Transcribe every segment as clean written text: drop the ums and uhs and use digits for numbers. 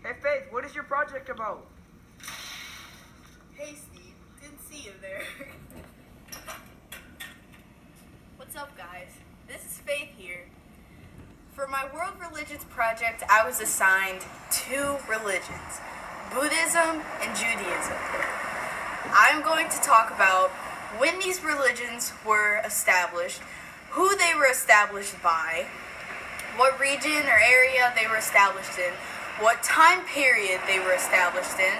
Hey Faith, what is your project about? Hey Steve, didn't see you there. What's up guys? This is Faith here. For my World Religions project, I was assigned 2 religions, Buddhism and Judaism. I'm going to talk about when these religions were established, who they were established by, what region or area they were established in, what time period they were established in,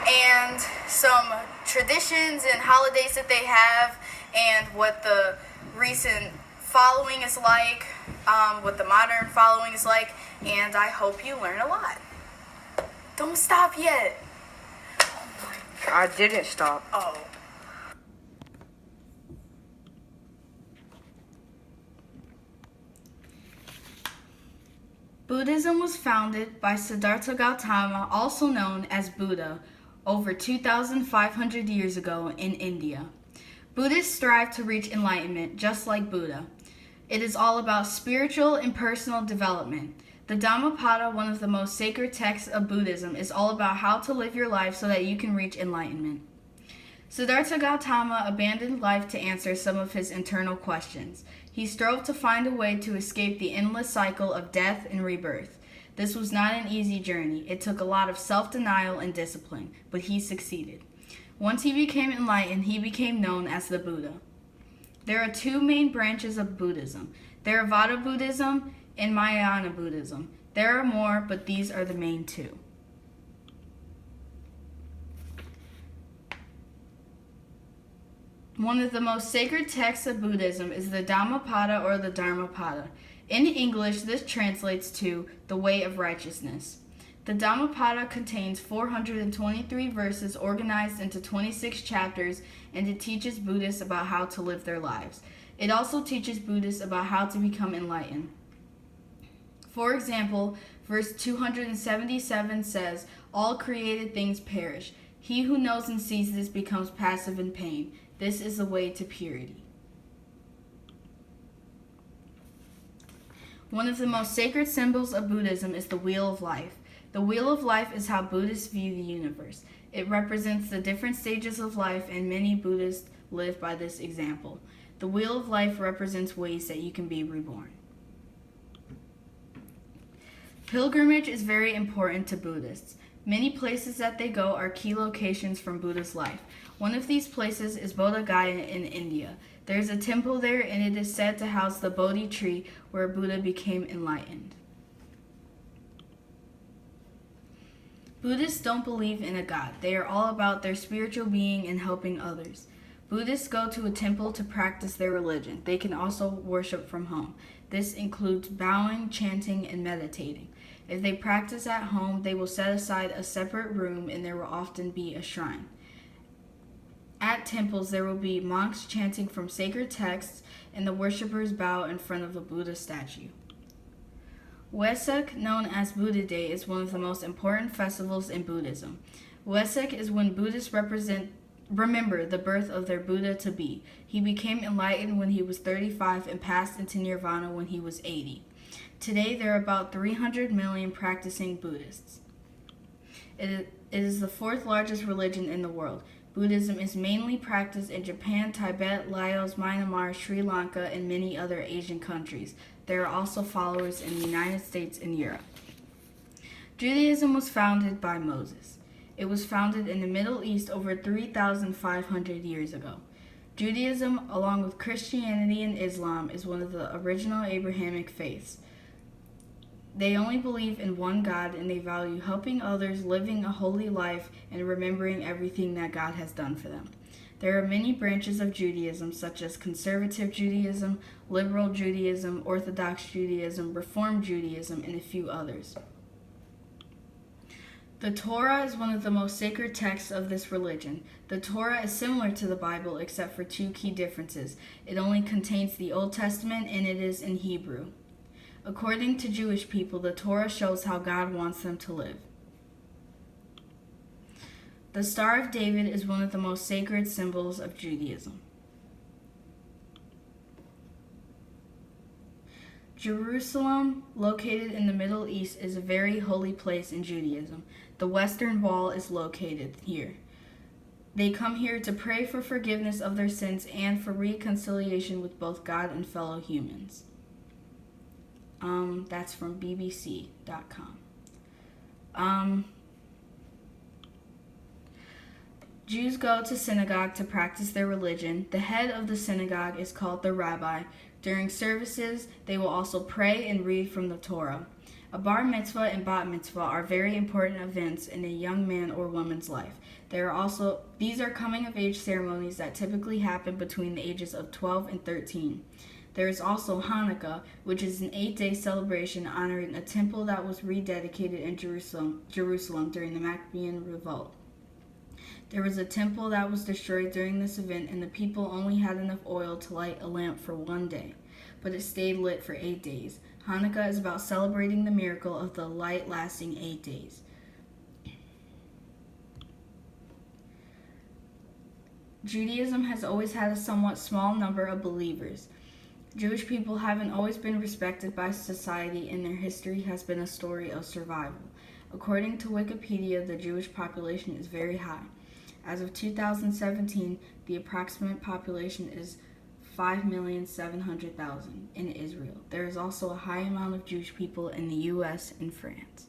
and some traditions and holidays that they have, and what the recent following is like, what the modern following is like, and I hope you learn a lot. Don't stop yet. Oh my God. I didn't stop. Oh. Buddhism was founded by Siddhartha Gautama, also known as Buddha, over 2,500 years ago in India. Buddhists strive to reach enlightenment just like Buddha. It is all about spiritual and personal development. The Dhammapada, one of the most sacred texts of Buddhism, is all about how to live your life so that you can reach enlightenment. Siddhartha Gautama abandoned life to answer some of his internal questions. He strove to find a way to escape the endless cycle of death and rebirth. This was not an easy journey. It took a lot of self-denial and discipline, but he succeeded. Once he became enlightened, he became known as the Buddha. There are 2 main branches of Buddhism, Theravada Buddhism and Mahayana Buddhism. There are more, but these are the main 2. One of the most sacred texts of Buddhism is the Dhammapada or the Dharmapada. In English, this translates to the way of righteousness. The Dhammapada contains 423 verses organized into 26 chapters, and it teaches Buddhists about how to live their lives. It also teaches Buddhists about how to become enlightened. For example, verse 277 says, "All created things perish. He who knows and sees this becomes passive in pain. This is the way to purity." One of the most sacred symbols of Buddhism is the Wheel of Life. The Wheel of Life is how Buddhists view the universe. It represents the different stages of life, and many Buddhists live by this example. The Wheel of Life represents ways that you can be reborn. Pilgrimage is very important to Buddhists. Many places that they go are key locations from Buddha's life. One of these places is Bodh Gaya in India. There is a temple there, and it is said to house the Bodhi tree where Buddha became enlightened. Buddhists don't believe in a god. They are all about their spiritual being and helping others. Buddhists go to a temple to practice their religion. They can also worship from home. This includes bowing, chanting, and meditating. If they practice at home, they will set aside a separate room, and there will often be a shrine. At temples, there will be monks chanting from sacred texts, and the worshippers bow in front of a Buddha statue. Wesak, known as Buddha Day, is one of the most important festivals in Buddhism. Wesak is when Buddhists remember the birth of their Buddha-to-be. He became enlightened when he was 35 and passed into nirvana when he was 80. Today, there are about 300 million practicing Buddhists. It is the 4th largest religion in the world. Buddhism is mainly practiced in Japan, Tibet, Laos, Myanmar, Sri Lanka, and many other Asian countries. There are also followers in the United States and Europe. Judaism was founded by Moses. It was founded in the Middle East over 3,500 years ago. Judaism, along with Christianity and Islam, is one of the original Abrahamic faiths. They only believe in one God, and they value helping others, living a holy life, and remembering everything that God has done for them. There are many branches of Judaism, such as Conservative Judaism, Liberal Judaism, Orthodox Judaism, Reform Judaism, and a few others. The Torah is one of the most sacred texts of this religion. The Torah is similar to the Bible except for 2 key differences. It only contains the Old Testament, and it is in Hebrew. According to Jewish people, the Torah shows how God wants them to live. The Star of David is one of the most sacred symbols of Judaism. Jerusalem, located in the Middle East, is a very holy place in Judaism. The Western Wall is located here. They come here to pray for forgiveness of their sins and for reconciliation with both God and fellow humans. That's from BBC.com. Jews go to synagogue to practice their religion. The head of the synagogue is called the rabbi. During services, they will also pray and read from the Torah. A bar mitzvah and bat mitzvah are very important events in a young man or woman's life. These are coming-of-age ceremonies that typically happen between the ages of 12 and 13. There is also Hanukkah, which is an 8-day celebration honoring a temple that was rededicated in Jerusalem during the Maccabean revolt. There was a temple that was destroyed during this event, and the people only had enough oil to light a lamp for one day, but it stayed lit for 8 days. Hanukkah is about celebrating the miracle of the light lasting 8 days. Judaism has always had a somewhat small number of believers. Jewish people haven't always been respected by society, and their history has been a story of survival. According to Wikipedia, the Jewish population is very high. As of 2017, the approximate population is 5,700,000 in Israel. There is also a high amount of Jewish people in the U.S. and France.